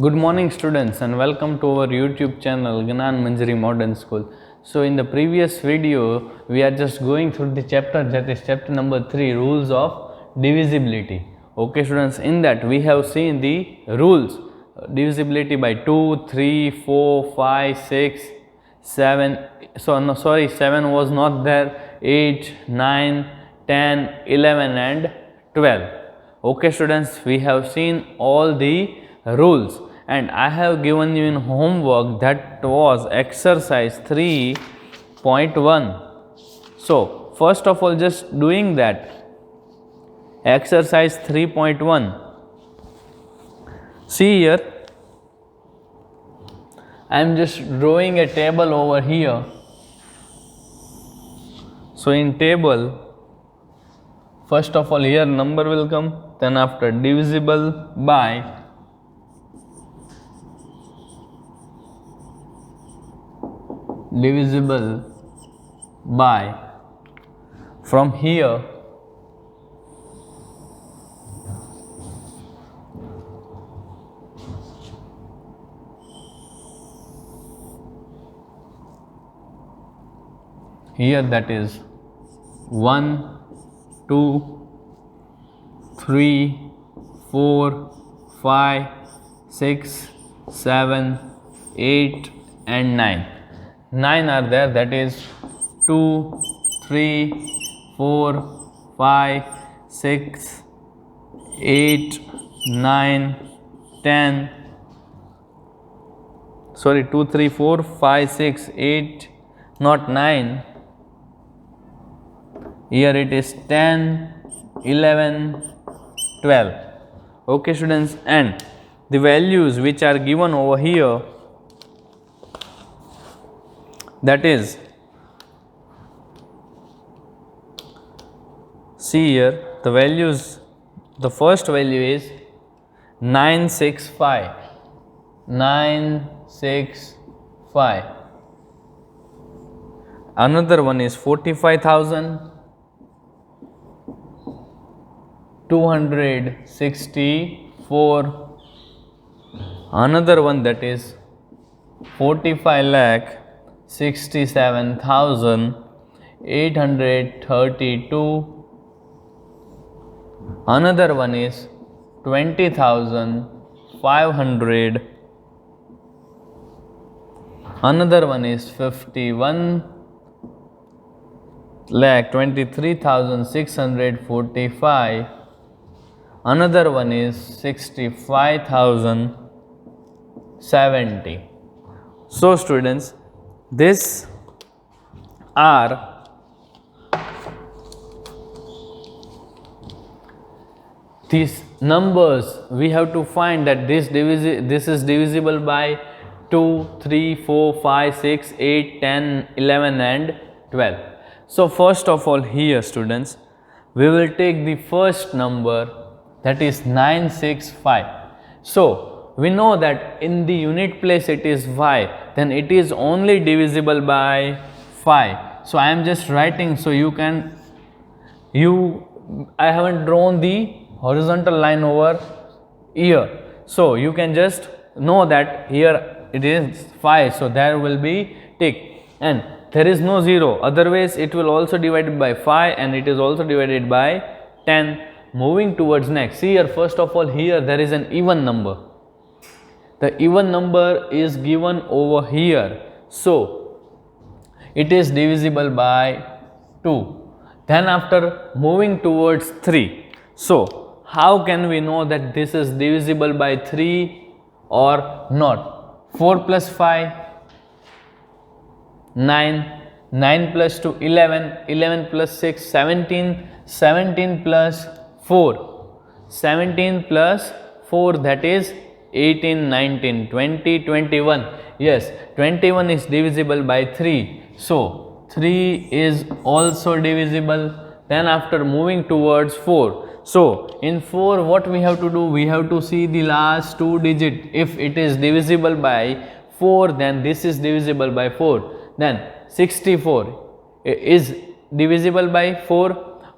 Good morning students and welcome to our YouTube channel Gnan Manjari Modern School. So in the previous video we are just going through the chapter, that is chapter number 3, rules of divisibility. Okay students, in that we have seen the rules divisibility by 2, 3, 4, 5, 6, 7. So no, sorry, 7 was not there. 8, 9, 10, 11 and 12. Okay students, we have seen all the rules and I have given you in homework, that was exercise 3.1. So first of all, just doing that exercise 3.1. see here, I am just drawing a table over here. So in table, first of all here number will come, then after divisible by from here that is 1, 2, 3, 4, 5, 6, 7, 8 and 9. 9 are there, that is 2, 3, 4, 5, 6, 8, 9, 10. Sorry, 2, 3, 4, 5, 6, 8, not 9. Here it is 10, 11, 12. Okay students, and the values which are given over here, that is, see here, the values, the first value is 965. Another one is 45,264. Another one, that is 45,67,832. Another one is 20,500. Another one is 51,23,645. Another one is 65,070. So students, these are these numbers. We have to find that this is divisible by 2, 3, 4, 5, 6, 8, 10, 11 and 12. So first of all here students, we will take the first number, that is 965. So we know that in the unit place it is 5, then it is only divisible by 5. So I am just writing, so I haven't drawn the horizontal line over here, so you can just know that here it is 5, so there will be tick, and there is no 0, otherwise it will also divided by 5 and it is also divided by 10. Moving towards next, see here, first of all here there is an even number. The even number is given over here, so it is divisible by 2. Then after moving towards 3, so how can we know that this is divisible by 3 or not? 4 plus 5, 9, 9 plus 2, 11, 11 plus 6, 17, 17 plus 4, 17 plus 4, that is 18, 19, 20, 21. Yes, 21 is divisible by 3. So 3 is also divisible. Then after moving towards 4, so in 4 what we have to do? We have to see the last 2 digit. If it is divisible by 4, then this is divisible by 4. Then 64 is divisible by 4.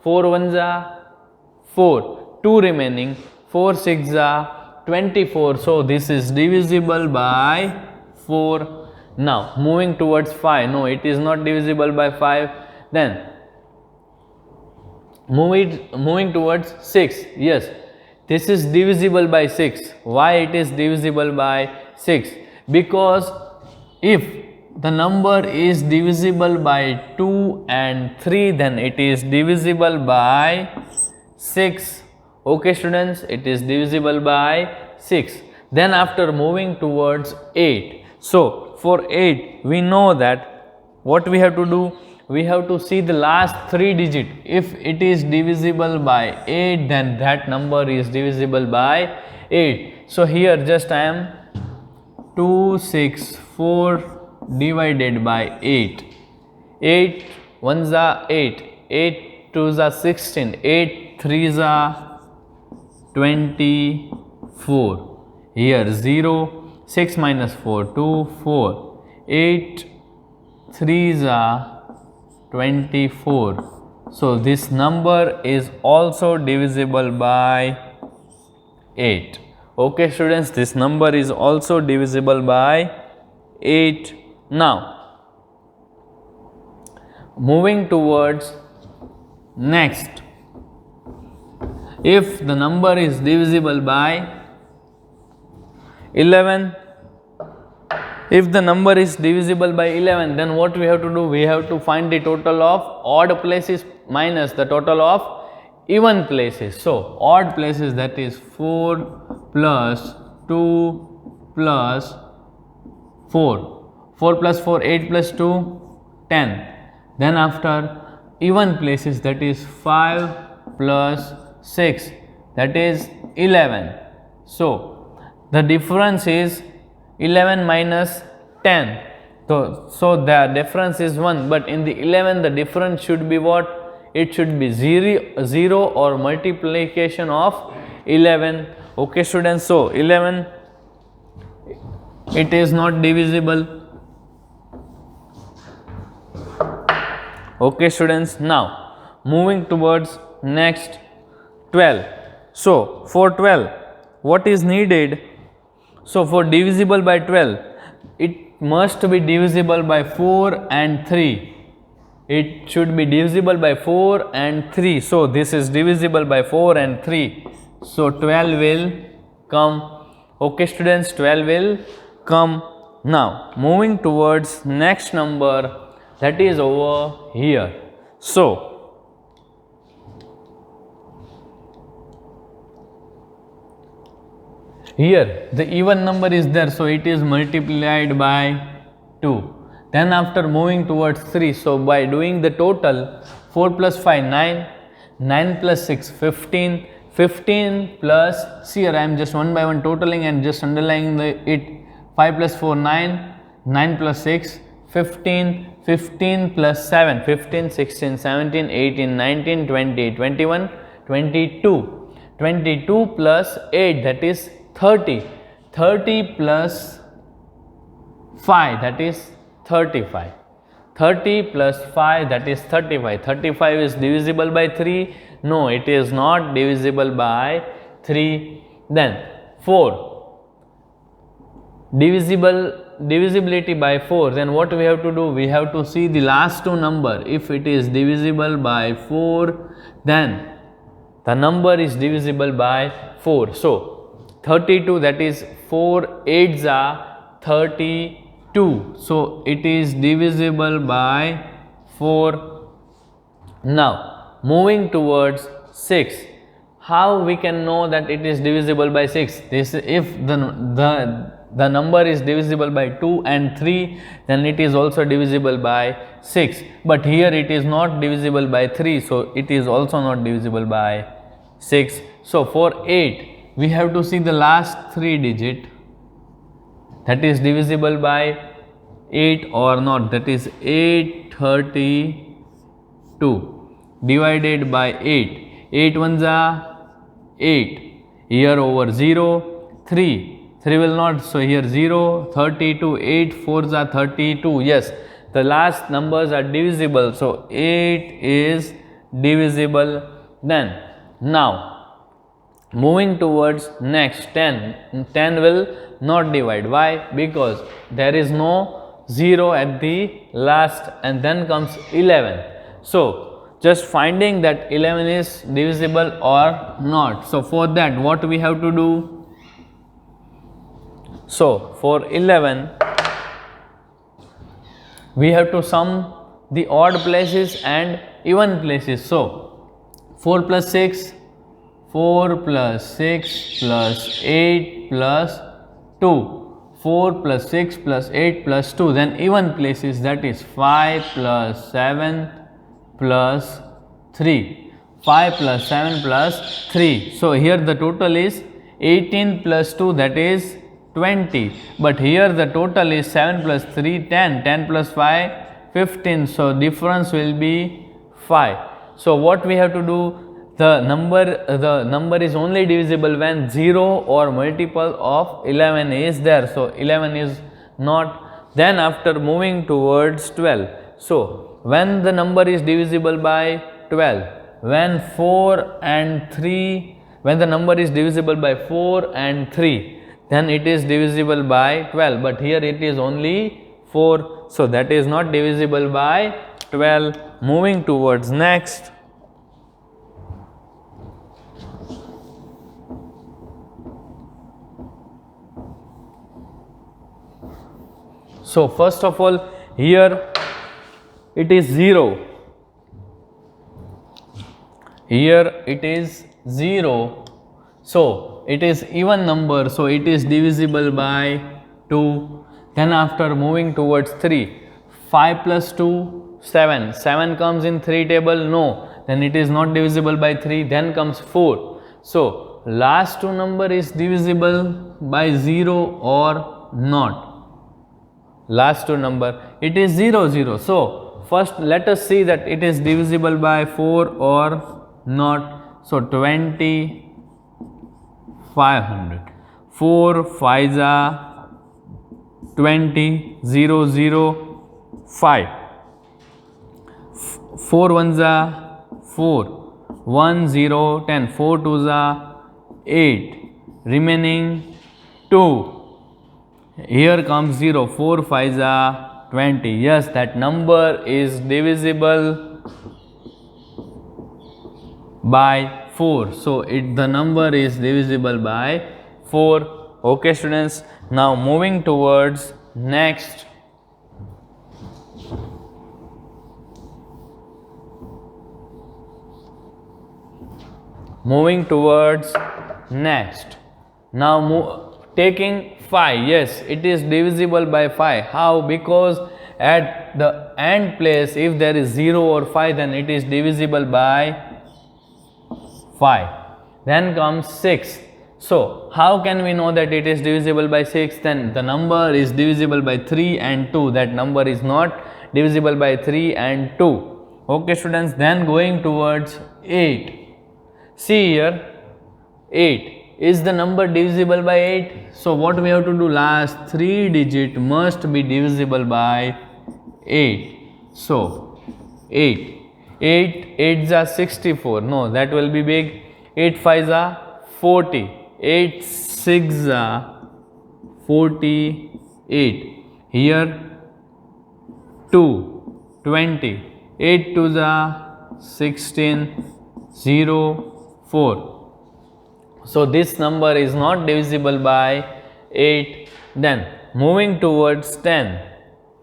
4 ones are 4. 2 remaining. 4 6 are 24. So this is divisible by 4. Now moving towards 5. No, it is not divisible by 5. Then moving towards 6. Yes, this is divisible by 6. Why it is divisible by 6? Because if the number is divisible by 2 and 3, then it is divisible by 6. Okay students, it is divisible by 6. Then after moving towards 8. So for 8 we know that what we have to do, we have to see the last 3 digit. If it is divisible by 8, then that number is divisible by 8. So here just I am 264 divided by 8. 8 1s are 8, 8 2s are 16, 8 3s are 24. Here 0, 6 minus 4, 2, 4, 8 3s are 24. So this number is also divisible by 8. Okay students, this number is also divisible by 8. Now moving towards next, if the number is divisible by 11, if the number is divisible by 11, then what we have to do, we have to find the total of odd places minus the total of even places. So odd places, that is 4 plus 2 plus 4, 4 plus 4, 8 plus 2, 10. Then after even places, that is 5 plus 6, that is 11. So the difference is 11 minus 10. So the difference is 1, but in the 11 the difference should be what? It should be 0 or multiplication of 11. Okay students, so 11, it is not divisible. Okay students, now moving towards next 12. So for 12 what is needed? So for divisible by 12, it must be divisible by 4 and 3. It should be divisible by 4 and 3. So this is divisible by 4 and 3. So 12 will come. Okay students, 12 will come. Now moving towards next number, that is over here. So here the even number is there, so it is multiplied by 2. Then after moving towards 3, so by doing the total, 4 plus 5 9, 9 plus 6 15, 15 plus, see here I am just one by one totaling and just underlying it, 5 plus 4 9, 9 plus 6 15, 15 plus 7 15, 16, 17, 18, 19, 20, 21, 22, 22 plus 8, that is 30, 30 plus 5, that is 35, 30 plus 5, that is 35, 35 is divisible by 3, no, it is not divisible by 3. Then 4, divisibility by 4, then what we have to do, we have to see the last two number. If it is divisible by 4, then the number is divisible by 4. So 32, that is 4 8s are 32. So it is divisible by 4. Now moving towards 6. How we can know that it is divisible by 6? This, if the number is divisible by 2 and 3, then it is also divisible by 6. But here it is not divisible by 3, so it is also not divisible by 6. So for 8, we have to see the last 3 digit, that is divisible by 8 or not, that is 832 divided by 8. 8 ones are 8, here over 0, 3 will not, so here 0, 32, 8 4s are 32. Yes, the last numbers are divisible, so 8 is divisible. Then now Moving towards next 10, 10 will not divide. Why? Because there is no 0 at the last, and then comes 11. So just finding that 11 is divisible or not. So for that, what we have to do? So for 11, we have to sum the odd places and even places. So 4 plus 6, 4 plus 6 plus 8 plus 2, 4 plus 6 plus 8 plus 2, then even places, that is 5 plus 7 plus 3, 5 plus 7 plus 3. So here the total is 18 plus 2, that is 20, but here the total is 7 plus 3, 10, 10 plus 5, 15. So difference will be 5. So what we have to do? The number is only divisible when 0 or multiple of 11 is there. So 11 is not. Then after moving towards 12, so when the number is divisible by 12, when 4 and 3, when the number is divisible by 4 and 3, then it is divisible by 12, but here it is only 4, so that is not divisible by 12. Moving towards next. So first of all, here it is 0, here it is 0, so it is even number, so it is divisible by 2. Then after moving towards 3, 5 plus 2, 7, 7 comes in 3 table, no, then it is not divisible by 3. Then comes 4, so last two number is divisible by 0 or not. Last two number, it is 0, 0. So first let us see that it is divisible by 4 or not. So 20, 500, 4 5s are 20, 0 0, 5, 4 1s are 4, 1 0 10, 4 2s are 8, remaining 2. Here comes 0, 4 5s are 20. Yes, that number is divisible by 4. So the number is divisible by 4. Okay students, now moving towards next. Moving towards next. Now taking 5, yes, it is divisible by 5. How? Because at the end place, if there is 0 or 5, then it is divisible by 5. Then comes 6. So how can we know that it is divisible by 6? Then the number is divisible by 3 and 2. That number is not divisible by 3 and 2. Okay students, then going towards 8. See here, 8. Is the number divisible by 8? So what we have to do? Last 3 digit must be divisible by 8. So 8. 8 8s are 64. No, that will be big. 8 5s are 40. 8 6s are 48. Here 2, 20. 8 2s are 16. 0 4. So this number is not divisible by 8. Then moving towards 10.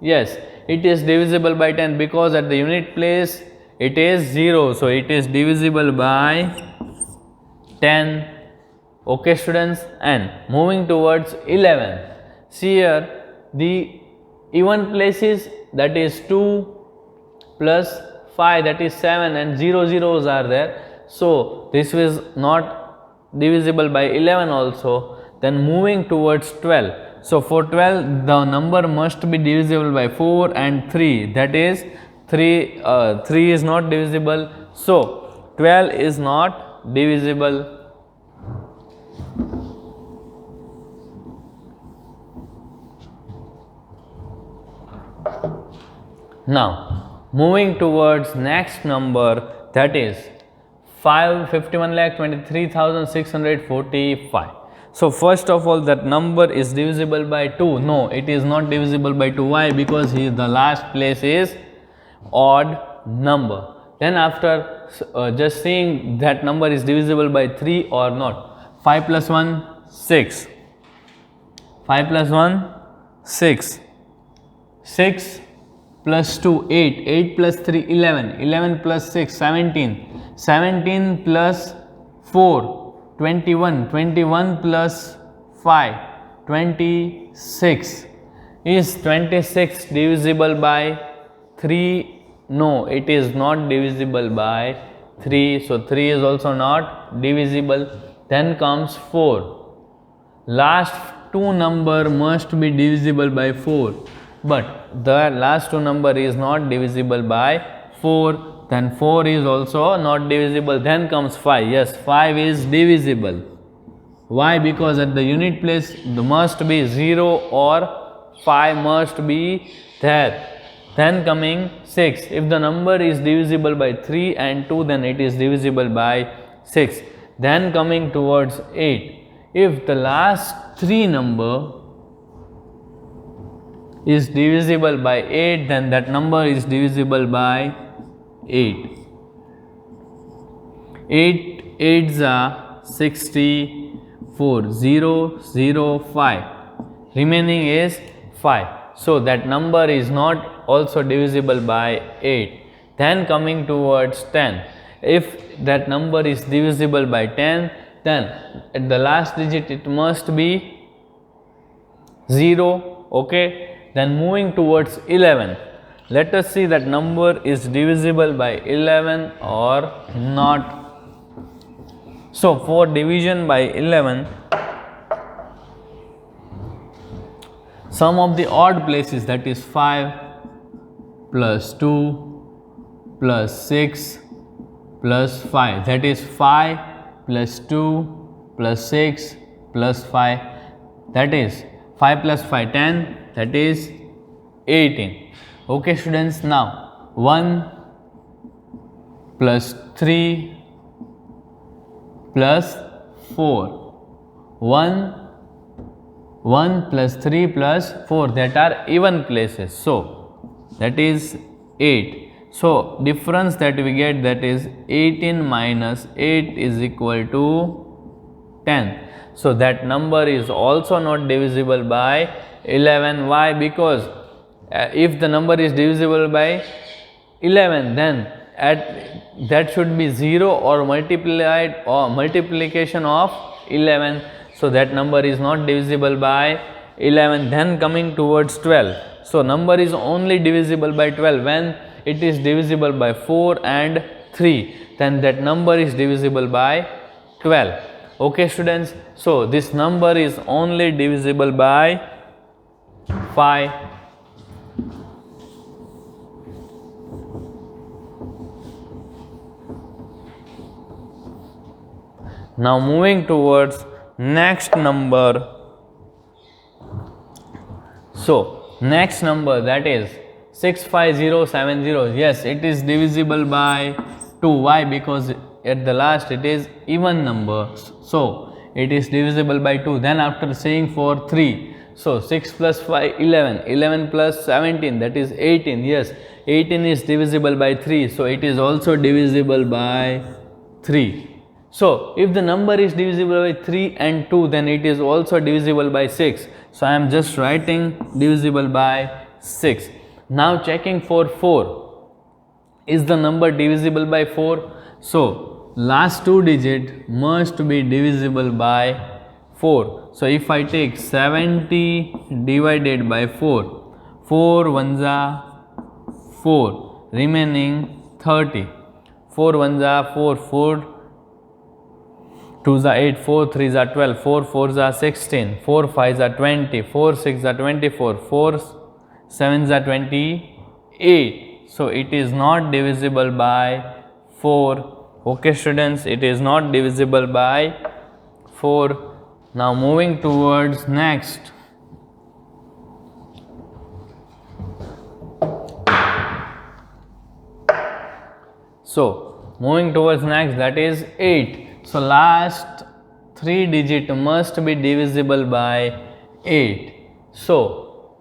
Yes, it is divisible by 10 because at the unit place it is 0. So it is divisible by 10. Okay students, and moving towards 11. See here, the even places, that is 2 plus 5, that is 7, and 0 zeros are there. So this is not divisible by 11 also. Then moving towards 12. So for 12 the number must be divisible by 4 and 3, that is 3 is not divisible. So 12 is not divisible. Now moving towards next number, that is 51,23,645. So first of all, that number is divisible by 2. No, it is not divisible by 2. Why? Because the last place is odd number. Then after just seeing that number is divisible by 3 or not. 5 plus 1, 6. 5 plus 1, 6. 6 plus 2, 8. 8 plus 3, 11. 11 plus 6, 17. 17 plus 4, 21. 21 plus 5, 26. Is 26 divisible by 3? No, it is not divisible by 3. So 3 is also not divisible. Then comes 4. Last two number must be divisible by 4. But the last two number is not divisible by 4. Then 4 is also not divisible. Then comes 5. Yes, 5 is divisible. Why? Because at the unit place there must be 0 or 5 must be there. Then coming 6. If the number is divisible by 3 and 2, then it is divisible by 6. Then coming towards 8. If the last 3 number is divisible by 8, then that number is divisible by 8. 8 8s are 64. 0 0 5. Remaining is 5. So that number is not also divisible by 8. Then coming towards 10. If that number is divisible by 10, then at the last digit it must be 0. Okay. Then moving towards 11. Let us see that number is divisible by 11 or not. So for division by 11, sum of the odd places, that is 5 plus 2 plus 6 plus 5, that is 5 plus 2 plus 6 plus 5, that is 5 plus 5 10, that is 18. Okay students, now 1 plus 3 plus 4, 1 plus 3 plus 4, that are even places. So that is 8. So difference that we get, that is 18 minus 8 is equal to 10. So that number is also not divisible by 11. Why? Because if the number is divisible by 11, then that should be 0 or multiplied or multiplication of 11. So that number is not divisible by 11. Then coming towards 12. So number is only divisible by 12 when it is divisible by 4 and 3. Then that number is divisible by 12. Okay students. So this number is only divisible by 5. Now moving towards next number. So next number, that is 65070. Yes, it is divisible by 2. Why? Because at the last it is even number. So it is divisible by 2. Then after saying for 3. So 6 plus 5 11. 11 plus 17, that is 18. Yes, 18 is divisible by 3. So it is also divisible by 3. So if the number is divisible by 3 and 2, then it is also divisible by 6. So I am just writing divisible by 6. Now checking for 4. Is the number divisible by 4? So last two digit must be divisible by 4. So if I take 70 divided by 4, 4 ones are 4, remaining 30. 4 ones are 4, 4 2s are 8, 4 3s are 12, 4 4s are 16, 4 5s are 20, 4 6s are 24, 4 7s are 28. So it is not divisible by 4. Okay students, it is not divisible by 4. Now moving towards next. So Moving towards next, that is 8. So last 3 digit must be divisible by 8. So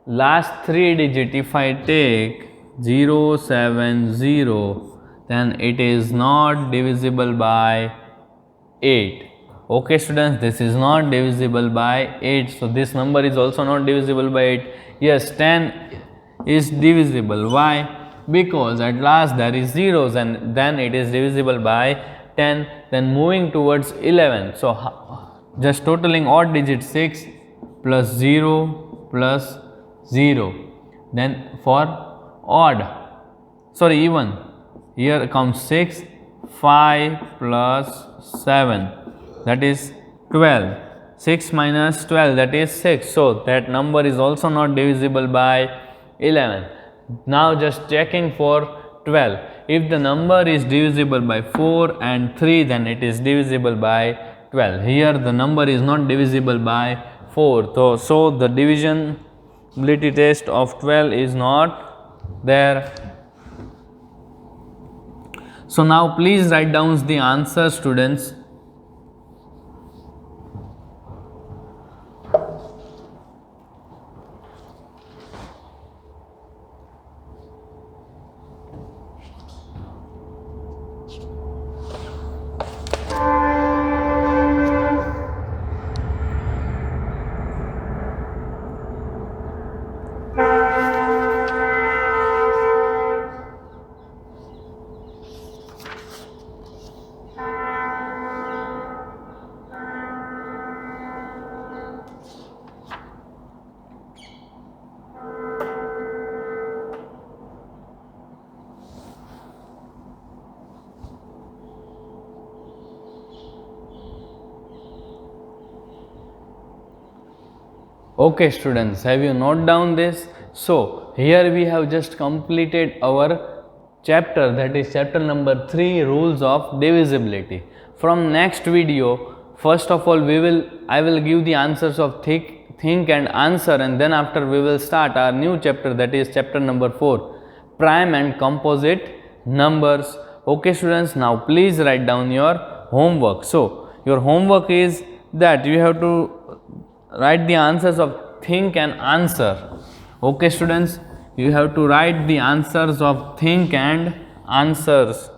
last 3 digit, if I take 0, 7, 0, then it is not divisible by 8. Okay students, this is not divisible by 8. So this number is also not divisible by 8. Yes, 10 is divisible. Why? Because at last there is zeros and then it is divisible by 10. Then moving towards 11. So just totaling odd digit 6 plus 0 plus 0. Then for even, here comes 6, 5 plus 7, that is 12. 6 minus 12, that is 6. So that number is also not divisible by 11. Now just checking for 12. If the number is divisible by 4 and 3, then it is divisible by 12. Here the number is not divisible by 4. So the divisibility test of 12 is not there. So now please write down the answer, students. Okay students, have you noted down this? So here we have just completed our chapter, that is chapter number 3, rules of divisibility. From next video, first of all I will give the answers of think and answer, and then after we will start our new chapter, that is chapter number 4, prime and composite numbers. Okay students, now please write down your homework. So your homework is that you have to write the answers of think and answer. Okay students, you have to write the answers of think and answers.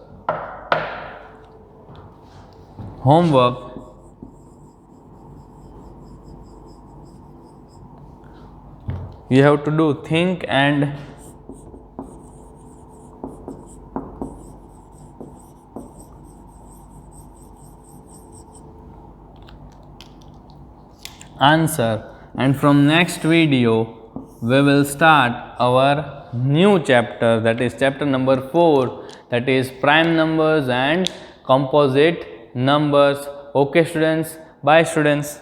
Homework. You have to do think and answer, and from next video we will start our new chapter, that is chapter number 4, that is prime numbers and composite numbers. Okay students, bye students.